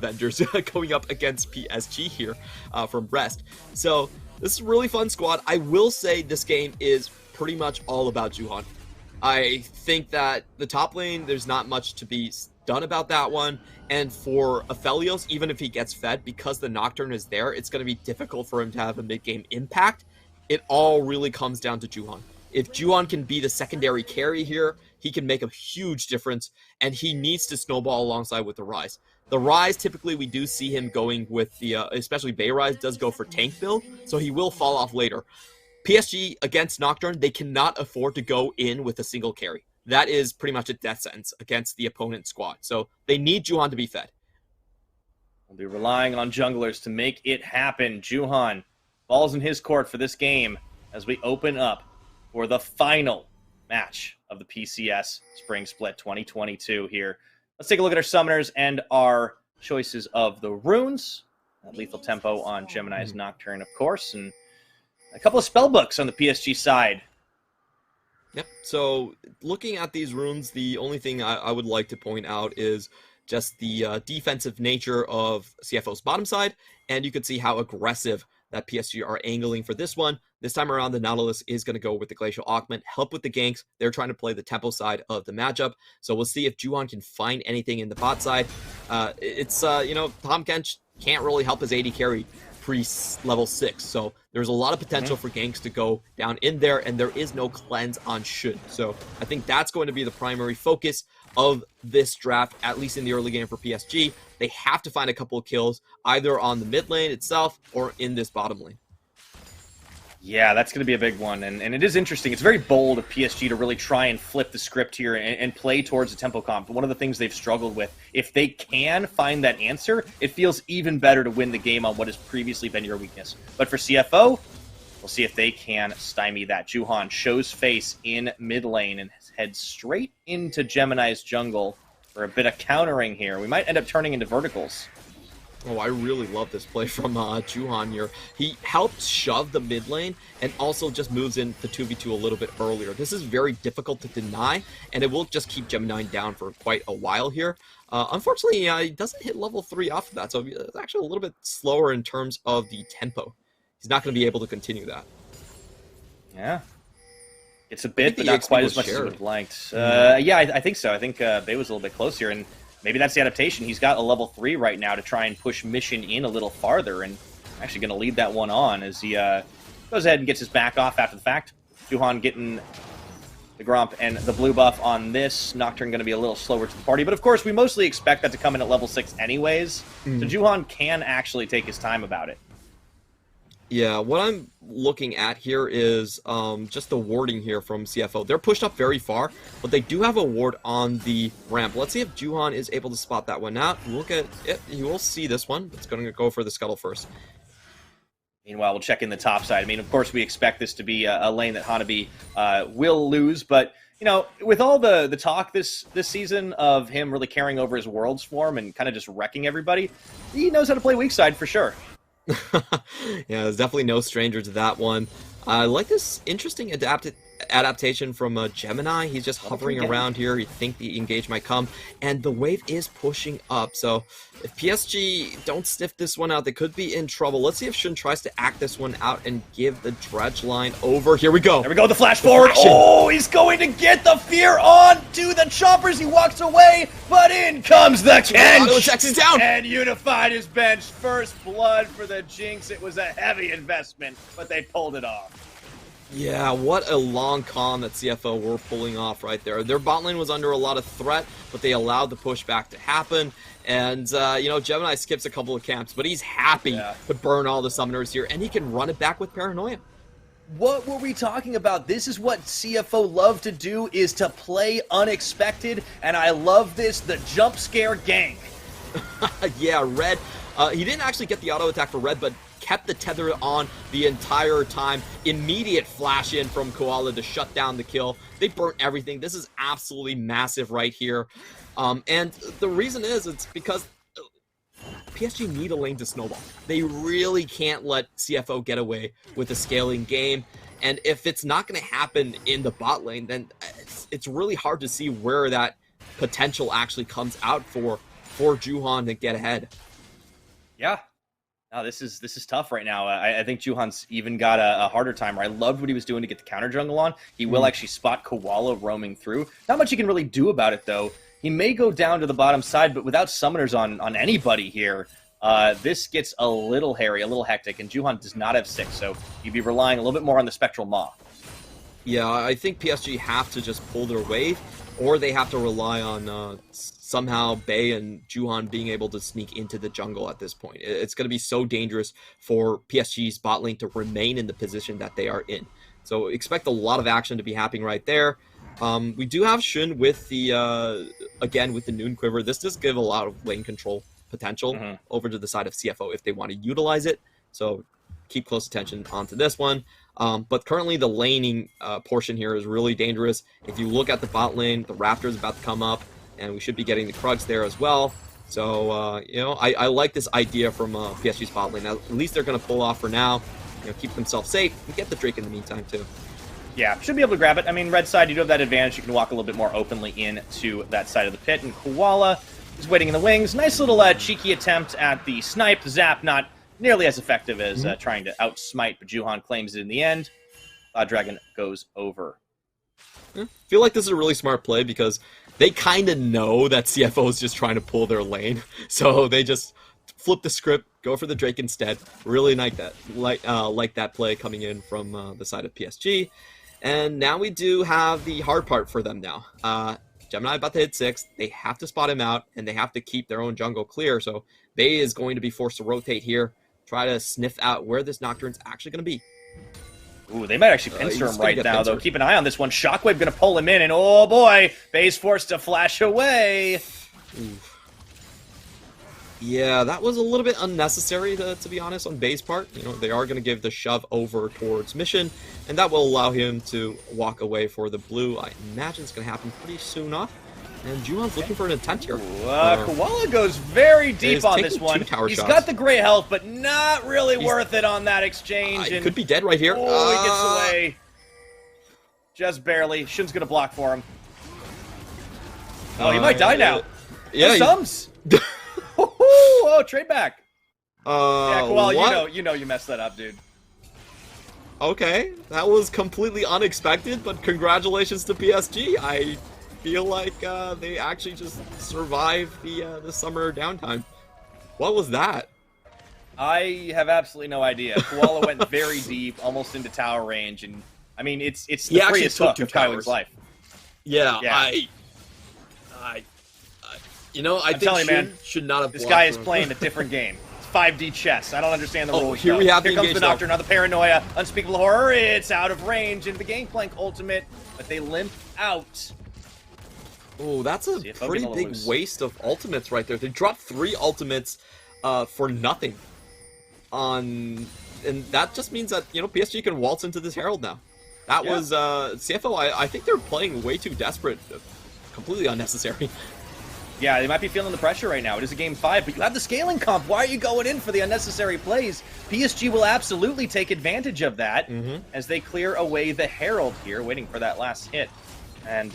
Avengers going up against PSG here from Brest. So this is a really fun squad. I will say this game is pretty much all about Juhan. I think that the top lane, there's not much to be done about that one. And for Aphelios, even if he gets fed, because the Nocturne is there, it's going to be difficult for him to have a mid-game impact. It all really comes down to Juhan. If Juhan can be the secondary carry here, he can make a huge difference, and he needs to snowball alongside with the Rise. The Rise, typically we do see him going with the, especially Bay Rise does go for tank build, so he will fall off later. PSG against Nocturne, they cannot afford to go in with a single carry. That is pretty much a death sentence against the opponent squad. So they need Juhan to be fed. We'll be relying on junglers to make it happen. Juhan, ball's in his court for this game as we open up for the final match of the PCS Spring Split 2022 here. Let's take a look at our summoners and our choices of the runes. Lethal Tempo on Gemini's Nocturne, of course, and a couple of spell books on the PSG side. Yep, so looking at these runes, the only thing I would like to point out is just the defensive nature of CFO's bottom side, and you can see how aggressive that PSG are angling for this one. This time around, the Nautilus is going to go with the Glacial Augment, help with the ganks. They're trying to play the tempo side of the matchup, so we'll see if Juhan can find anything in the bot side. You know, Tom Kench can't really help his AD carry pre-level 6, so there's a lot of potential for ganks to go down in there, and there is no cleanse on Shun. So I think that's going to be the primary focus of this draft, at least in the early game for PSG. They have to find a couple of kills, either on the mid lane itself or in this bottom lane. Yeah, that's going to be a big one, and it is interesting. It's very bold of PSG to really try and flip the script here and play towards the tempo comp. One of the things they've struggled with, if they can find that answer, it feels even better to win the game on what has previously been your weakness. But for CFO, we'll see if they can stymie that. Juhan shows face in mid lane and heads straight into Gemini's jungle for a bit of countering here. We might end up turning into verticals. Oh, I really love this play from Juhan here. He helps shove the mid lane and also just moves in the 2v2 a little bit earlier. This is very difficult to deny, and it will just keep Gemini down for quite a while here. Unfortunately, he doesn't hit level 3 off of that, so it's actually a little bit slower in terms of the tempo. He's not going to be able to continue that. Yeah. It's a bit, but not quite as much as I would have liked. Yeah, I think so. I think Bay was a little bit close here, and maybe that's the adaptation. He's got a level 3 right now to try and push Mission in a little farther, and actually going to lead that one on as he goes ahead and gets his back off after the fact. Juhan getting the Gromp and the blue buff on this. Nocturne going to be a little slower to the party, but of course we mostly expect that to come in at level 6 anyways, so Juhan can actually take his time about it. Yeah, what I'm looking at here is just the warding here from CFO. They're pushed up very far, but they do have a ward on the ramp. Let's see if Juhan is able to spot that one out. Look at it. You will see this one. It's going to go for the scuttle first. Meanwhile, we'll check in the top side. I mean, of course, we expect this to be a lane that Hanabi will lose, but you know, with all the talk this season of him really carrying over his Worlds form and kind of just wrecking everybody, he knows how to play weak side for sure. Yeah, there's definitely no stranger to that one. I like this interesting adaptation from Gemini. He's just hovering around here. You think the engage might come, and the wave is pushing up. So if PSG don't sniff this one out, they could be in trouble. Let's see if Shun tries to act this one out and give the dredge line over. Here we go. There we go, the flash forward. Oh, he's going to get the fear on to the choppers. He walks away, but in comes the Kench. Down. And unified his bench. First blood for the Jinx. It was a heavy investment, but they pulled it off. Yeah, what a long con that CFO were pulling off right there. Their bot lane was under a lot of threat, but they allowed the pushback to happen. And, you know, Gemini skips a couple of camps, but he's happy to burn all the summoners here, and he can run it back with Paranoia. What were we talking about? This is what CFO love to do, is to play unexpected, and I love this, the jump scare gank. Yeah, Red, he didn't actually get the auto attack for Red, but kept the tether on the entire time. Immediate flash in from Koala to shut down the kill. They burnt everything. This is absolutely massive right here. And the reason is, it's because PSG need a lane to snowball. They really can't let CFO get away with a scaling game. And if it's not going to happen in the bot lane, then it's really hard to see where that potential actually comes out for Juhan to get ahead. Yeah. No, this is tough right now. I think Juhan's even got a harder time. I loved what he was doing to get the counter jungle on. He will actually spot Koala roaming through. Not much he can really do about it, though. He may go down to the bottom side, but without summoners on anybody here, this gets a little hairy, a little hectic, and Juhan does not have 6, so he'd be relying a little bit more on the Spectral Maw. Yeah, I think PSG have to just pull their wave, or they have to rely on somehow Bae and Juhan being able to sneak into the jungle at this point. It's going to be so dangerous for PSG's bot lane to remain in the position that they are in. So expect a lot of action to be happening right there. We do have Shun with the, again, with the Noon Quiver. This does give a lot of lane control potential over to the side of CFO if they want to utilize it. So keep close attention onto this one. But currently the laning portion here is really dangerous. If you look at the bot lane, the Raptor is about to come up, and we should be getting the Krugs there as well. So, you know, I like this idea from PSG's bot lane. At least they're going to pull off for now, you know, keep themselves safe, and get the Drake in the meantime, too. Yeah, should be able to grab it. I mean, red side, you do have that advantage. You can walk a little bit more openly into that side of the pit. And Koala is waiting in the wings. Nice little cheeky attempt at the snipe. Zap not nearly as effective as trying to outsmite, but Juhan claims it in the end. Dragon goes over. I feel like this is a really smart play because they kind of know that CFO is just trying to pull their lane. So they just flip the script, go for the Drake instead. Really like that, like that play coming in from the side of PSG. And now we do have the hard part for them now. Gemini about to hit 6. They have to spot him out, and they have to keep their own jungle clear. So Bae is going to be forced to rotate here, try to sniff out where this Nocturne's actually going to be. Ooh, they might actually pincer him right now, though. Keep an eye on this one. Shockwave going to pull him in, and oh boy, Bae's forced to flash away. Ooh. Yeah, that was a little bit unnecessary, to be honest, on Bae's part. You know, they are going to give the shove over towards Mission, and that will allow him to walk away for the blue. I imagine it's going to happen pretty soon enough. And Juhan's looking for an attempt here. Koala goes very deep on this one. He's got the gray health, but not really worth it on that exchange. He could be dead right here. Oh, he gets away. Just barely. Shun's going to block for him. Oh, he might die now. Yeah. Sums. Oh, trade back. Yeah, Koala, you know you messed that up, dude. Okay, that was completely unexpected, but congratulations to PSG. I feel like they actually just survived the summer downtime. What was that? I have absolutely no idea. Koala went very deep, almost into tower range, and I mean it's the freest hook of Kyler's life. Yeah. You know, I think man, should not have. This guy is playing a different game. It's 5D chess. I don't understand the rules. Here we have Here comes the Nocturne, now the Paranoia, Unspeakable Horror. It's out of range, and the Gangplank ultimate, but they limp out. Oh, that's a pretty big waste of ultimates right there. They dropped 3 ultimates for nothing. And that just means that, you know, PSG can waltz into this Herald now. That was CFO. I think they're playing way too desperate, completely unnecessary. Yeah, they might be feeling the pressure right now. It is a game 5, but you have the scaling comp. Why are you going in for the unnecessary plays? PSG will absolutely take advantage of that as they clear away the Herald here, waiting for that last hit. And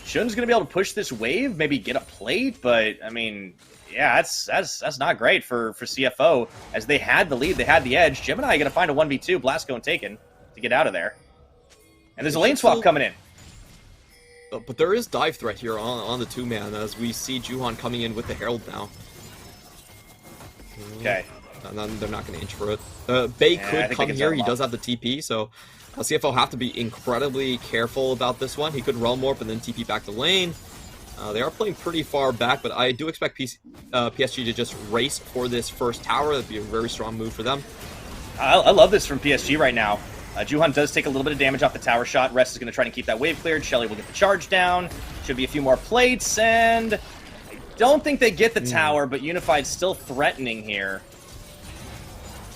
Shun's going to be able to push this wave, maybe get a plate, but, I mean, yeah, that's not great for CFO, as they had the lead, they had the edge. Gemini going to find a 1v2, Blasco and Taken to get out of there. And there's a lane swap coming in. But there is dive threat here on the 2-man, as we see Juhan coming in with the Herald now. Okay. And then they're not going to inch for it. Bae could come here. He does have the TP, so CFO have to be incredibly careful about this one. He could Realm Warp and then TP back to lane. They are playing pretty far back, but I do expect PSG to just race for this first tower. That'd be a very strong move for them. I love this from PSG right now. Juhan does take a little bit of damage off the tower shot. Rest is going to try to keep that wave cleared. Shelly will get the charge down. Should be a few more plates, and I don't think they get the tower, but Unified's still threatening here.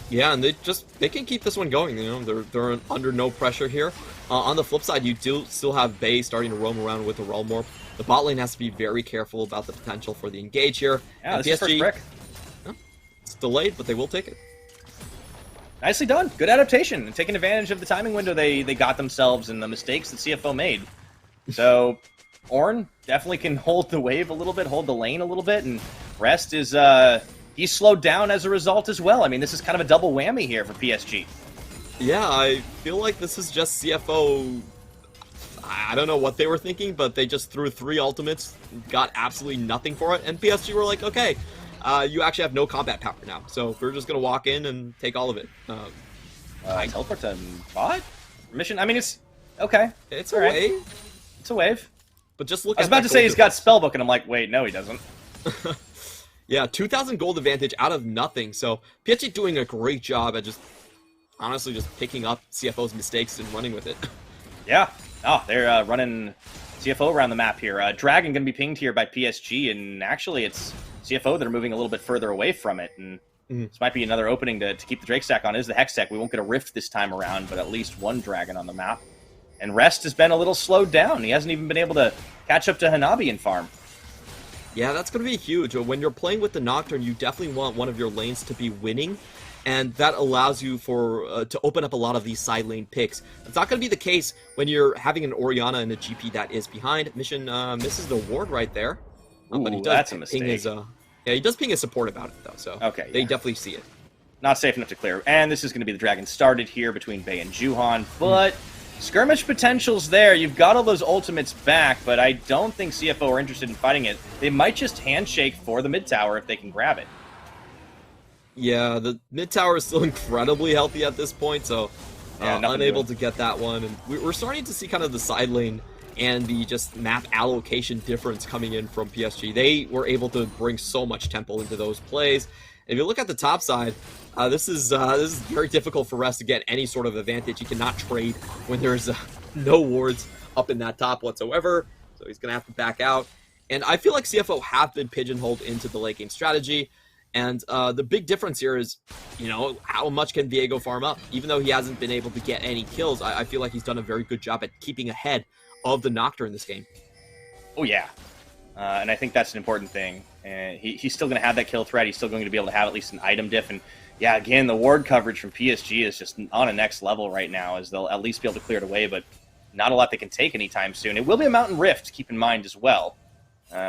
Yeah, and they can keep this one going. You know, they're under no pressure here. On the flip side, you do still have Bae starting to roam around with the Realm Warp. The bot lane has to be very careful about the potential for the engage here. Yeah, this is first brick. It's delayed, but they will take it. Nicely done. Good adaptation and taking advantage of the timing window they got themselves and the mistakes that CFO made. So, Ornn definitely can hold the wave a little bit, hold the lane a little bit, and Rest is he's slowed down as a result as well. I mean, this is kind of a double whammy here for PSG. Yeah, I feel like this is just CFO. I don't know what they were thinking, but they just threw 3 ultimates, got absolutely nothing for it, and PSG were like, okay, you actually have no combat power now, so we're just going to walk in and take all of it. Teleport to bot? Mission? I mean, it's okay. It's a wave. It's a wave. But just look I was about to say he's got Spellbook, and I'm like, wait, no, he doesn't. Yeah, 2,000 gold advantage out of nothing, so PSG doing a great job at just, honestly, just picking up CFO's mistakes and running with it. Yeah. Oh, they're running CFO around the map here. Dragon going to be pinged here by PSG, and actually it's CFO that are moving a little bit further away from it. And this might be another opening to keep the Drake stack on. It is the Hex Tech. We won't get a Rift this time around, but at least 1 Dragon on the map. And Rest has been a little slowed down. He hasn't even been able to catch up to Hanabi and farm. Yeah, that's going to be huge. When you're playing with the Nocturne, you definitely want one of your lanes to be winning. And that allows you to open up a lot of these side lane picks. It's not going to be the case when you're having an Orianna and a GP that is behind. Mission misses the ward right there. Ooh, but he does that's a mistake. He does ping his support about it, though, so okay, they definitely see it. Not safe enough to clear. And this is going to be the Dragon started here between Bay and Juhan, but skirmish potential's there. You've got all those ultimates back, but I don't think CFO are interested in fighting it. They might just handshake for the mid tower if they can grab it. Yeah, the mid tower is still incredibly healthy at this point, so unable to get that one. And we're starting to see kind of the side lane and the just map allocation difference coming in from PSG. They were able to bring so much tempo into those plays. If you look at the top side, this is very difficult for Rest to get any sort of advantage. He cannot trade when there's no wards up in that top whatsoever, so he's going to have to back out. And I feel like CFO have been pigeonholed into the late game strategy. And the big difference here is, how much can Viego farm up? Even though he hasn't been able to get any kills, I feel like he's done a very good job at keeping ahead of the Nocturne in this game. Oh, yeah. And I think that's an important thing. He's still going to have that kill threat. He's still going to be able to have at least an item diff. And, yeah, again, the ward coverage from PSG is just on a next level right now, as they'll at least be able to clear it away, but not a lot they can take anytime soon. It will be a Mountain Rift, keep in mind, as well.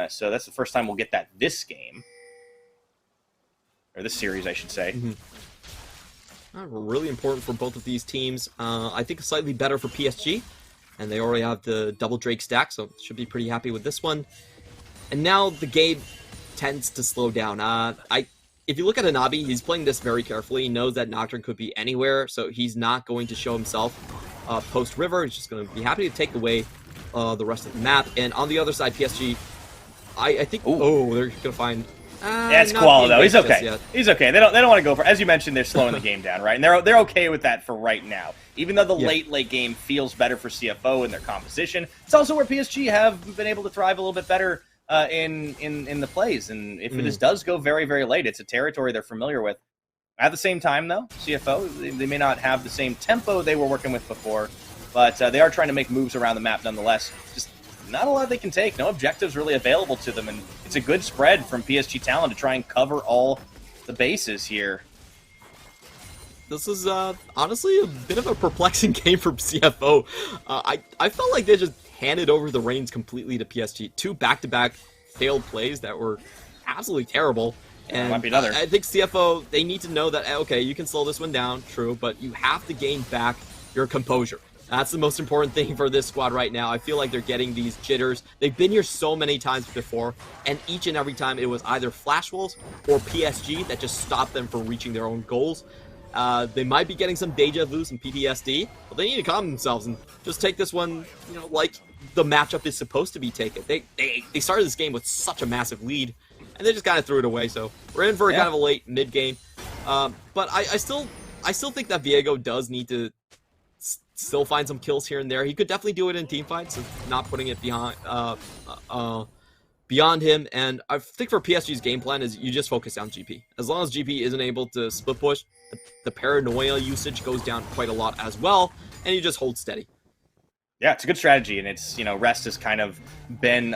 So that's the first time we'll get that this game. Or this series, I should say. Really important for both of these teams. I think slightly better for PSG. And they already have the double Drake stack, so should be pretty happy with this one. And now the game tends to slow down. If you look at Hanabi, he's playing this very carefully. He knows that Nocturne could be anywhere, so he's not going to show himself post-river. He's just going to be happy to take away the rest of the map. And on the other side, PSG, I think... Oh, they're going to find... Yeah, it's Koala though. He's okay. He's okay. They don't want to go for. As you mentioned, they're slowing the game down, right? And they're okay with that for right now. Even though the late game feels better for CFO and their composition, it's also where PSG have been able to thrive a little bit better in the plays. And if it does go very, very late, it's a territory they're familiar with. At the same time, though, CFO, they may not have the same tempo they were working with before, but they are trying to make moves around the map nonetheless. Just not a lot they can take. No objectives really available to them, and it's a good spread from PSG Talon to try and cover all the bases here. This is honestly a bit of a perplexing game for CFO. I felt like they just handed over the reins completely to PSG. 2 back-to-back failed plays that were absolutely terrible. And might be another. I think CFO, they need to know that, okay, you can slow this one down, true, but you have to gain back your composure. That's the most important thing for this squad right now. I feel like they're getting these jitters. They've been here so many times before, and each and every time it was either Flash Wolves or PSG that just stopped them from reaching their own goals. They might be getting some deja vu, some PTSD, but they need to calm themselves and just take this one, like the matchup is supposed to be taken. They started this game with such a massive lead, and they just kind of threw it away. So we're in for kind of a late mid game. But I still think that Viego does need to still find some kills here and there. He could definitely do it in team fights, so not putting it beyond him. And I think for PSG's game plan is you just focus on GP. As long as GP isn't able to split push, the paranoia usage goes down quite a lot as well, and you just hold steady. Yeah, it's a good strategy, and it's, Rest has kind of been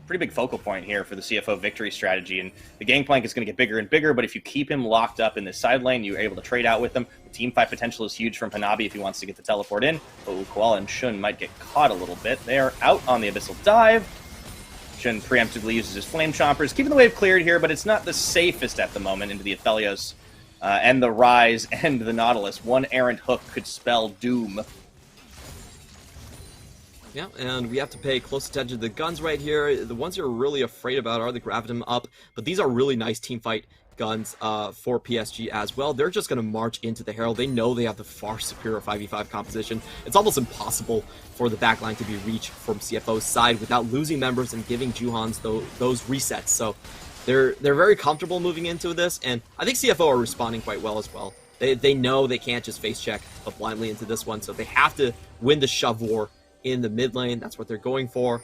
pretty big focal point here for the CFO victory strategy, and the gangplank is going to get bigger and bigger, but if you keep him locked up in this side lane, you're able to trade out with him. The team fight potential is huge from Hanabi if he wants to get the teleport in, but Koala and Shun might get caught a little bit. They are out on the Abyssal Dive. Shun preemptively uses his Flame Chompers, keeping the wave cleared here, but it's not the safest at the moment into the Aphelios and the Rise and the Nautilus. One errant hook could spell doom. Yeah, and we have to pay close attention to the guns right here. The ones you're really afraid about are the Gravitum up, but these are really nice teamfight guns for PSG as well. They're just going to march into the Herald. They know they have the far superior 5v5 composition. It's almost impossible for the backline to be reached from CFO's side without losing members and giving Juhans those resets. So they're very comfortable moving into this, and I think CFO are responding quite well as well. They know they can't just face check blindly into this one, so they have to win the shove war in the mid lane. That's what they're going for,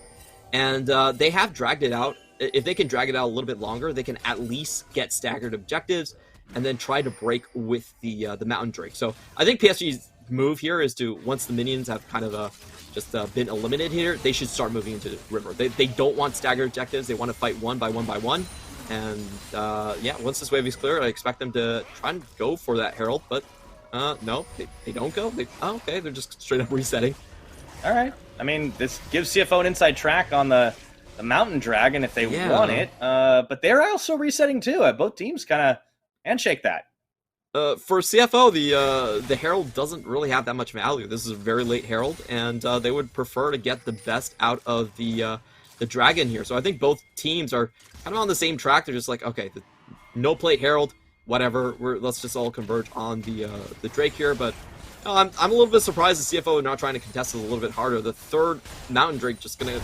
and they have dragged it out. If they can drag it out a little bit longer, they can at least get staggered objectives and then try to break with the Mountain Drake. So I think PSG's move here is to, once the minions have kind of just been eliminated here, they should start moving into the river. They don't want staggered objectives. They want to fight one by one. And yeah, once this wave is clear, I expect them to try and go for that Herald, but no, they don't go. Okay, they're just straight up resetting. All right. I mean, this gives CFO an inside track on the Mountain Dragon if they want it. But they're also resetting too. Both teams kind of handshake that. For CFO, the Herald doesn't really have that much value. This is a very late Herald, and they would prefer to get the best out of the Dragon here. So I think both teams are kind of on the same track. They're just like, okay, no plate Herald, whatever. Let's just all converge on the Drake here. But I'm a little bit surprised the CFO are not trying to contest it a little bit harder. The third Mountain Drake just gonna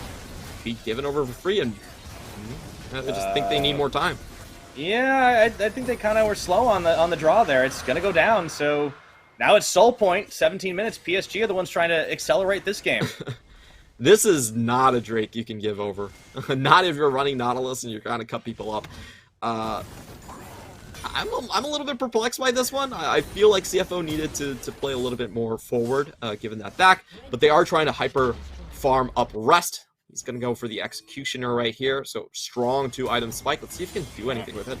be given over for free, and I just think they need more time. Yeah, I think they kind of were slow on the draw there. It's gonna go down, so now it's Soul Point, 17 minutes. PSG are the ones trying to accelerate this game. This is not a Drake you can give over. Not if you're running Nautilus and you're trying to cut people up. I'm a little bit perplexed by this one. I feel like CFO needed to play a little bit more forward, given that back, but they are trying to hyper farm up Rest. He's going to go for the Executioner right here. So strong 2-item spike. Let's see if he can do anything with it.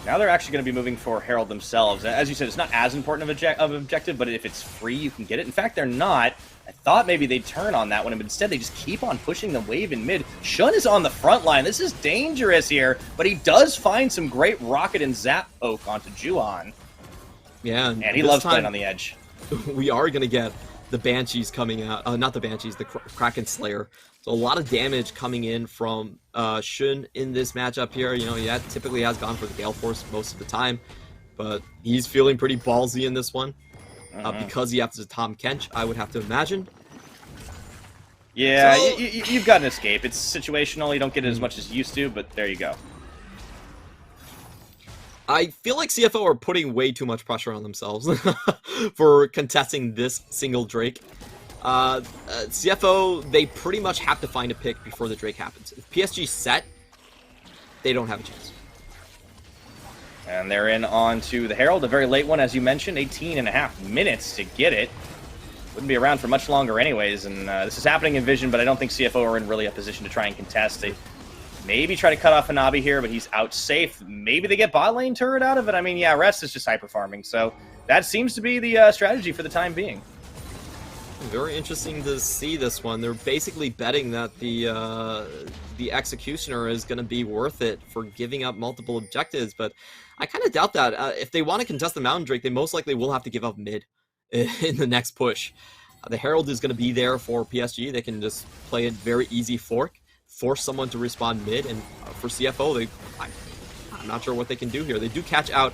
Now they're actually going to be moving for Herald themselves. As you said, it's not as important of objective, but if it's free, you can get it. In fact, they're not. I thought maybe they'd turn on that one, but instead they just keep on pushing the wave in mid. Shun is on the front line. This is dangerous here, but he does find some great rocket and zap poke onto Juhan. Yeah, and he loves playing on the edge. We are going to get the Banshees coming out. Not the Banshees, the Kraken Slayer. So a lot of damage coming in from Shun in this matchup here. You know, he typically has gone for the Gale Force most of the time, but he's feeling pretty ballsy in this one. Because he has to Tom Kench, I would have to imagine. Yeah, so, you've got an escape. It's situational. You don't get it as much as you used to, but there you go. I feel like CFO are putting way too much pressure on themselves for contesting this single Drake. CFO, they pretty much have to find a pick before the Drake happens. If PSG set, they don't have a chance. And they're in on to the Herald, a very late one, as you mentioned, 18.5 minutes to get it. Wouldn't be around for much longer anyways, and this is happening in Vision, but I don't think CFO are in really a position to try and contest. They maybe try to cut off Hanabi here, but he's out safe. Maybe they get bot lane turret out of it. I mean, yeah, Rest is just hyper farming, so that seems to be the strategy for the time being. Very interesting to see this one. They're basically betting that the Executioner is going to be worth it for giving up multiple objectives, but I kind of doubt that. If they want to contest the Mountain Drake, they most likely will have to give up mid in the next push. The Herald is going to be there for PSG. They can just play a very easy fork, force someone to respawn mid, and for CFO, I'm not sure what they can do here. They do catch out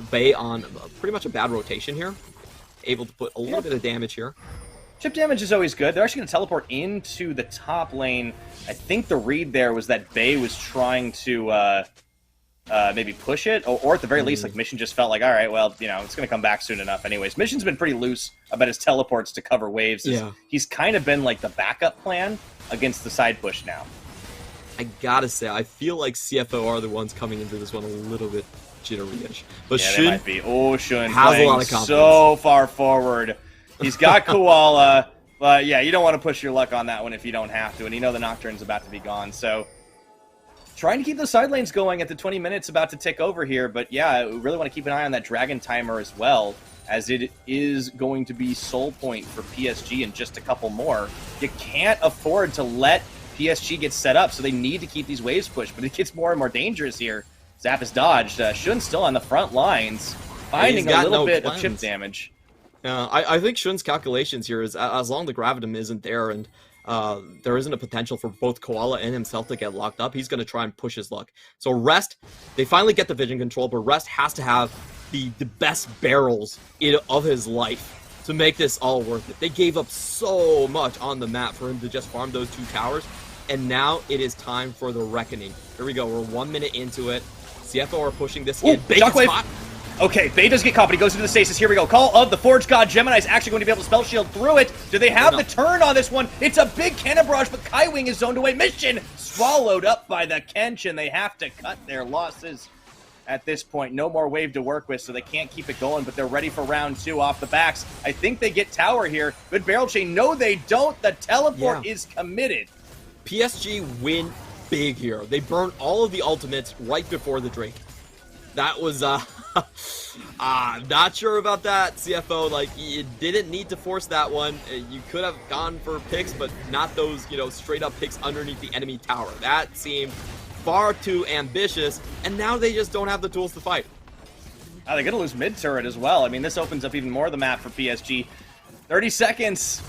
Bay on pretty much a bad rotation here. Able to put a little bit of damage here. Chip damage is always good. They're actually going to teleport into the top lane. I think the read there was that Bay was trying to maybe push it, or at the very least, like Mission just felt like, all right, well, you know, it's going to come back soon enough anyways. Mission's been pretty loose about his teleports to cover waves. Yeah. He's kind of been like the backup plan against the side push now. I gotta say, I feel like CFO are the ones coming into this one a little bit jittery-ish. But yeah, Shun might be. Oh, Shun has a lot of confidence. So far forward. He's got Koala, but yeah, you don't want to push your luck on that one if you don't have to, and you know the Nocturne's about to be gone, so trying to keep the side lanes going at the 20 minutes about to tick over here, but yeah, we really want to keep an eye on that Dragon timer as well, as it is going to be Soul Point for PSG in just a couple more. You can't afford to let PSG gets set up, so they need to keep these waves pushed, but it gets more and more dangerous here. Zap is dodged. Shun's still on the front lines, finding a little bit of chip damage. I think Shun's calculations here is as long as the Gravitum isn't there and there isn't a potential for both Koala and himself to get locked up, he's going to try and push his luck. So Rest, they finally get the vision control, but Rest has to have the best barrels of his life to make this all worth it. They gave up so much on the map for him to just farm those 2 towers, and now it is time for the reckoning. Here we go, we're 1 minute into it. CFO are pushing this in. Shockwave! Okay, Bay does get caught, but he goes into the stasis. Here we go. Call of the Forge God. Gemini is actually going to be able to spell shield through it. Do they have the turn on this one? It's a big cannon barrage, but Kaiwing is zoned away. Mission swallowed up by the Kench, and they have to cut their losses at this point. No more wave to work with, so they can't keep it going, but they're ready for round 2 off the backs. I think they get tower here. Good barrel chain. No, they don't. The teleport is committed. PSG win big here. They burn all of the ultimates right before the Drake. That was, not sure about that, CFO. Like, you didn't need to force that one. You could have gone for picks, but not those, straight up picks underneath the enemy tower. That seemed far too ambitious, and now they just don't have the tools to fight. They're going to lose mid-turret as well. I mean, this opens up even more of the map for PSG. 30 seconds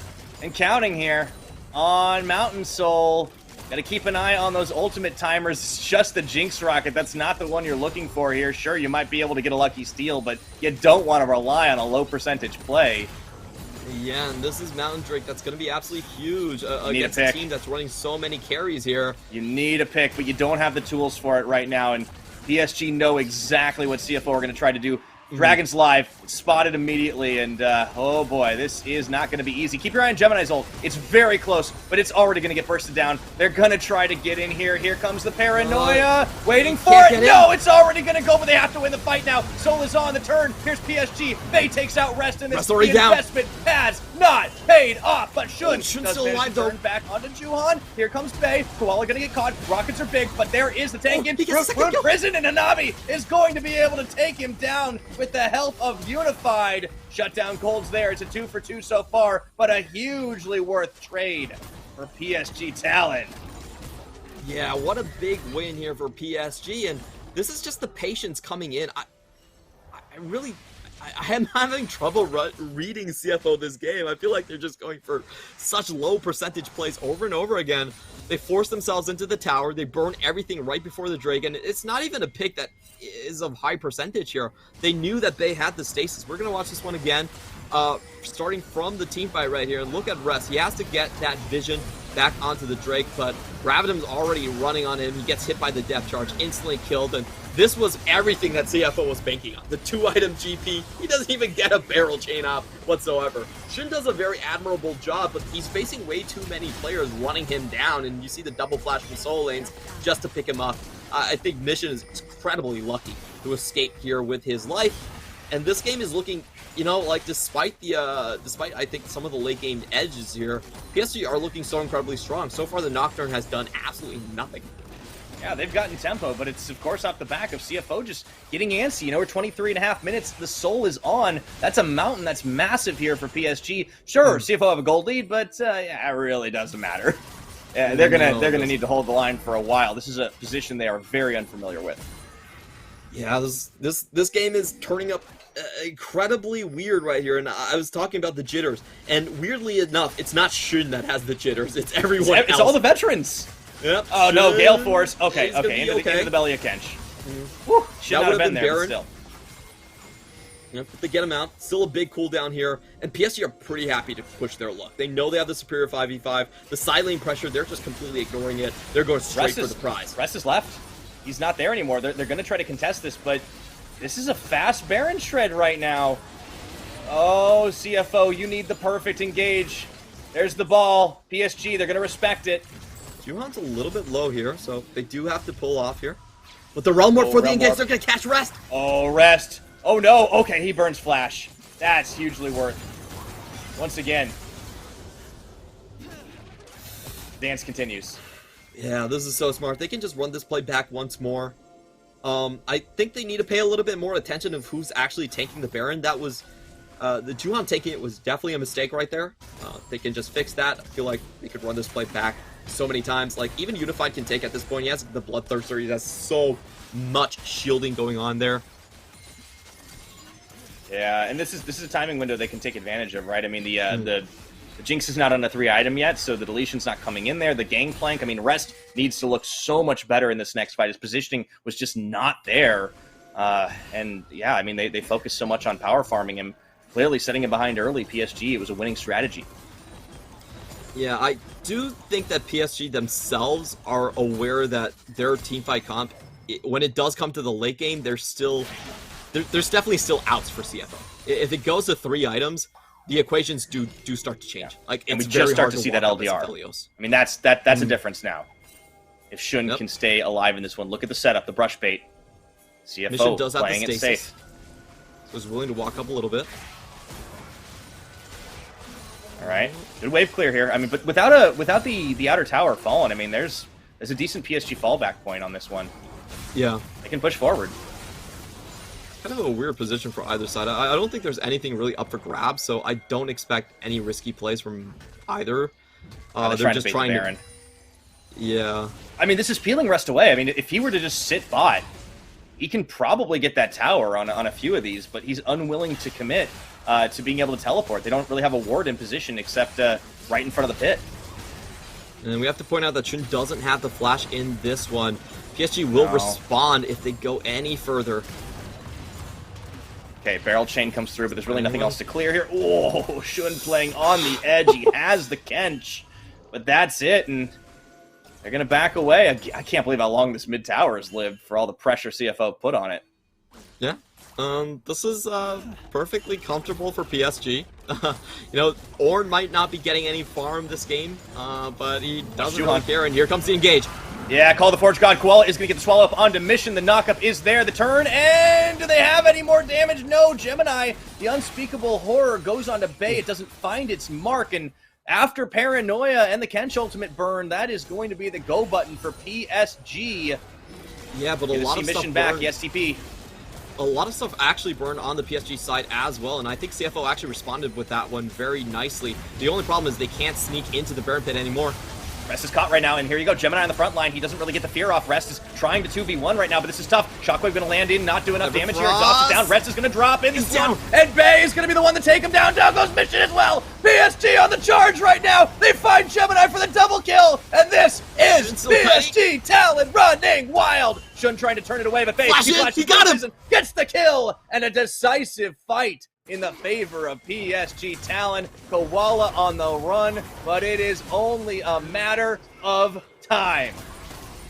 and counting here on Mountain Soul. Got to keep an eye on those ultimate timers. It's just the Jinx Rocket. That's not the one you're looking for here. Sure, you might be able to get a lucky steal, but you don't want to rely on a low percentage play. Yeah, and this is Mountain Drake. That's going to be absolutely huge against a team that's running so many carries here. You need a pick, but you don't have the tools for it right now, and PSG know exactly what CFO are going to try to do. Dragon's live, spotted immediately, and oh boy, this is not going to be easy. Keep your eye on Gemini's ult. It's very close, but it's already going to get bursted down. They're going to try to get in here. Here comes the paranoia. Waiting for it. No, it's already going to go, but they have to win the fight now. Soul is on the turn. Here's PSG. Bay takes out Rest, and this investment has not paid off, but Shun's still alive, though. Turn back onto Juhan. Here comes Bay. Koala going to get caught. Rockets are big, but there is the tank in. Rune Prison, and Hanabi is going to be able to take him down with the help of Unified. Shutdown Cold's there. It's a 2 for 2 so far, but a hugely worth trade for PSG Talon. Yeah, what a big win here for PSG, and this is just the patience coming in. I am having trouble reading CFO this game. I feel like they're just going for such low percentage plays over and over again. They force themselves into the tower. They burn everything right before the Drake, and it's not even a pick that is of high percentage here. They knew that they had the stasis. We're going to watch this one again, starting from the team fight right here. Look at Rest. He has to get that vision back onto the Drake, but Gravitum's already running on him. He gets hit by the depth charge, instantly killed, and this was everything that CFO was banking on. The 2-item GP, he doesn't even get a barrel chain off whatsoever. Shun does a very admirable job, but he's facing way too many players running him down, and you see the double flash from Soul Lanes just to pick him up. I think Mission is incredibly lucky to escape here with his life, and this game is looking, like despite I think some of the late game edges here, PSG are looking so incredibly strong. So far the Nocturne has done absolutely nothing. Yeah, they've gotten tempo, but it's, of course, off the back of CFO just getting antsy. We're 23.5 minutes. The Soul is on. That's a mountain that's massive here for PSG. Sure, CFO have a gold lead, but yeah, it really doesn't matter. Yeah, they're gonna need to hold the line for a while. This is a position they are very unfamiliar with. Yeah, this game is turning up incredibly weird right here, and I was talking about the jitters, and weirdly enough, it's not Shun that has the jitters. It's everyone else. It's all the veterans. Yep. Oh no, Gale Force. Okay, into the belly of Kench. Whew, should not have been there, but still. Yep, they get him out. Still a big cooldown here, and PSG are pretty happy to push their luck. They know they have the superior 5v5. The side lane pressure, they're just completely ignoring it. They're going straight for the prize. Rest is left. He's not there anymore. They're going to try to contest this, but this is a fast Baron shred right now. Oh, CFO, you need the perfect engage. There's the ball. PSG, they're going to respect it. Juhan's a little bit low here, so they do have to pull off here. But the Realm Warp for the engage, they're going to catch Rest. Oh, Rest. Oh, no. Okay, he burns Flash. That's hugely worth. Once again. Dance continues. Yeah, this is so smart. They can just run this play back once more. I think they need to pay a little bit more attention of who's actually tanking the Baron. That was... the Juhan taking it was definitely a mistake right there. They can just fix that. I feel like they could run this play back so many times. Like, even Unified can take at this point. He has the Bloodthirster. He has so much shielding going on there. Yeah, and this is a timing window they can take advantage of, right? I mean, the Jinx is not on a 3-item yet, so the deletion's not coming in there. The Gangplank, I mean, Rest needs to look so much better in this next fight. His positioning was just not there. And yeah, I mean, they focused so much on power farming him. Clearly setting him behind early, PSG, it was a winning strategy. Yeah, I do think that PSG themselves are aware that their teamfight comp, when it does come to the late game, there's definitely still outs for CFO. If it goes to 3 items, the equations do start to change. Yeah. Like, it's and we very just start hard to see that LDR. I mean, that's a difference now. If Shun can stay alive in this one, look at the setup, the brush bait. CFO Mission does have playing the it stasis. safe. Was willing to walk up a little bit. All right, good wave clear here. I mean, but without the outer tower falling, I mean, there's a decent PSG fallback point on this one. Yeah, they can push forward. Kind of a weird position for either side. I don't think there's anything really up for grabs, so I don't expect any risky plays from either. They're just trying to. Baron. Yeah. I mean, this is peeling Rest away. I mean, if he were to just sit bot, he can probably get that tower on a few of these, but he's unwilling to commit to being able to teleport. They don't really have a ward in position except right in front of the pit. And we have to point out that Shun doesn't have the flash in this one. PSG will respond if they go any further. Okay, barrel chain comes through, but there's really nothing else to clear here. Oh, Shun playing on the edge. He has the Kench, but that's it, and they're going to back away. I can't believe how long this mid tower has lived for all the pressure CFO put on it. Yeah. This is perfectly comfortable for PSG. You know, Ornn might not be getting any farm this game, but he doesn't really care, and here comes the engage. Yeah, Call the Forge God. Koala is going to get the swallow up onto Mission. The knockup is there. The turn, and do they have any more damage? No, Gemini, the unspeakable horror goes onto Bay. It doesn't find its mark, and after Paranoia and the Kench ultimate burn, that is going to be the go button for PSG. Yeah, but a lot of Mission stuff back, burned. yes, TP. A lot of stuff actually burned on the PSG side as well, and I think CFO actually responded with that one very nicely. The only problem is they can't sneak into the Baron Pit anymore. Rest is caught right now, and here you go. Gemini on the front line. He doesn't really get the fear off. Rest is trying to 2v1 right now, but this is tough. Shockwave going to land in, not do enough damage here. Exhaust is down. Rest is going to drop in. He's down. And Bay is going to be the one to take him down. Down goes Mission as well. PSG on the charge right now. They find Gemini for the double kill, and this is PSG Talon running wild. Shun trying to turn it away, but Bay, he got him. Gets the kill, and a decisive fight in the favor of PSG Talon. Koala on the run, but it is only a matter of time.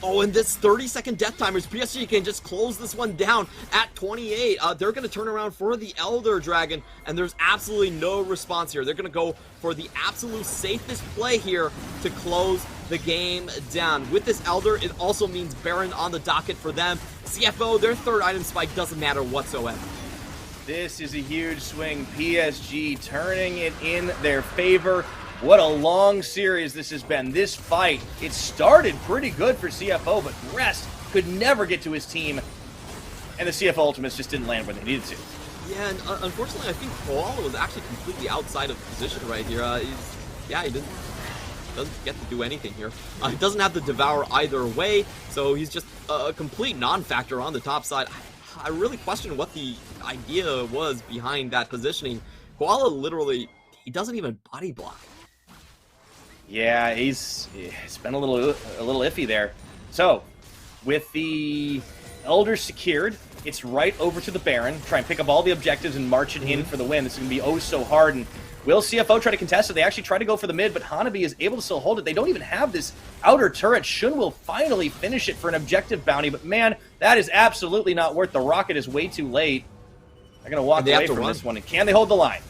Oh, and this 30-second death timers, PSG can just close this one down at 28. They're going to turn around for the Elder Dragon, and there's absolutely no response here. They're going to go for the absolute safest play here to close the game down. With this Elder, it also means Baron on the docket for them. CFO, their third item spike doesn't matter whatsoever. This is a huge swing. PSG turning it in their favor. What a long series this has been. This fight, it started pretty good for CFO, but Rest could never get to his team, and the CFO Ultimates just didn't land where they needed to. Yeah, and unfortunately, I think Koala was actually completely outside of position right here. He doesn't get to do anything here. He doesn't have to devour either way, so he's just a complete non-factor on the top side. I really question what the idea was behind that positioning. Koala literally, he doesn't even body block. Yeah, it's been a little iffy there. So, with the Elder secured, it's right over to the Baron. Try and pick up all the objectives and march it in for the win. This is going to be oh so hard, and will CFO try to contest it? They actually try to go for the mid, but Hanabi is able to still hold it. They don't even have this outer turret. Shun will finally finish it for an objective bounty, but man, that is absolutely not worth the rocket. Is way too late. They're going to walk away from this one, and can they hold the line?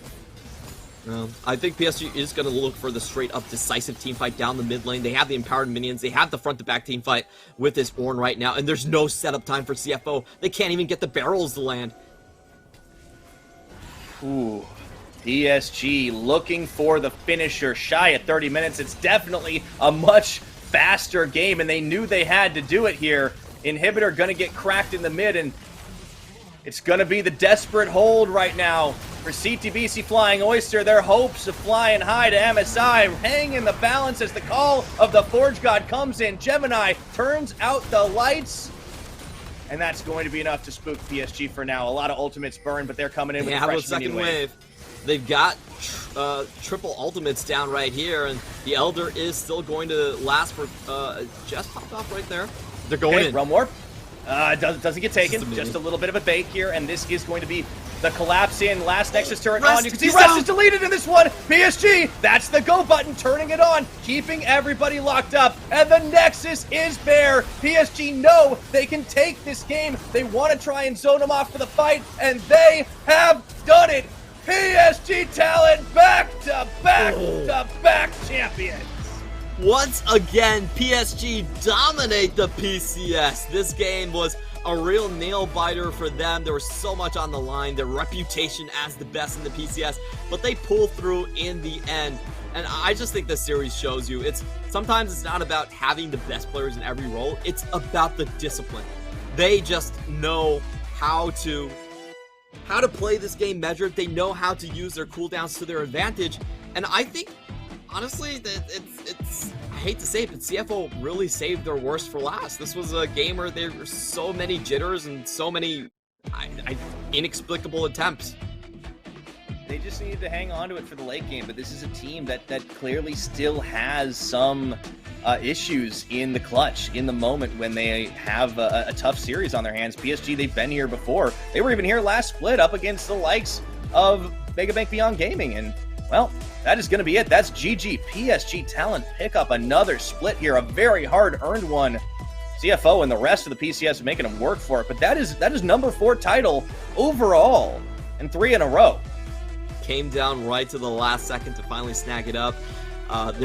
I think PSG is going to look for the straight-up decisive team fight down the mid lane. They have the empowered minions. They have the front-to-back team fight with this Ornn right now, and there's no setup time for CFO. They can't even get the barrels to land. Ooh. PSG looking for the finisher. Shy at 30 minutes. It's definitely a much faster game, and they knew they had to do it here. Inhibitor going to get cracked in the mid, and it's going to be the desperate hold right now. for CTBC flying Oyster. Their hopes of flying high to MSI hang in the balance as the call of the Forge God comes in. Gemini turns out the lights, and that's going to be enough to spook PSG for now. A lot of ultimates burn, but they're coming in with a fresh second minion wave. They've got triple ultimates down right here, and the Elder is still going to last for just popped off right there. They're going in. Realm Warp. Doesn't get taken. Just a little bit of a bait here, and this is going to be the collapse in. Last Nexus turret on. You can see Rest is deleted in this one. PSG, that's the go button, turning it on, keeping everybody locked up, and the Nexus is bare. PSG know they can take this game. They want to try and zone them off for the fight, and they have done it. PSG Talon back-to-back champions. Once again, PSG dominate the PCS. This game was a real nail-biter for them. There was so much on the line, their reputation as the best in the PCS, but they pulled through in the end. And I just think this series shows you, sometimes it's not about having the best players in every role, it's about the discipline. They just know how to play this game measured. They know how to use their cooldowns to their advantage. And I think, honestly, that I hate to say it, but CFO really saved their worst for last. This was a game where there were so many jitters and so many inexplicable attempts. They just needed to hang on to it for the late game, but this is a team that clearly still has some issues in the clutch, in the moment when they have a tough series on their hands. PSG, they've been here before. They were even here last split up against the likes of Megabank Beyond Gaming, and, well, that is going to be it. That's GG. PSG Talon pick up another split here, a very hard-earned one. CFO and the rest of the PCS are making them work for it, but that is number 4 title overall, and 3 in a row. Came down right to the last second to finally snag it up.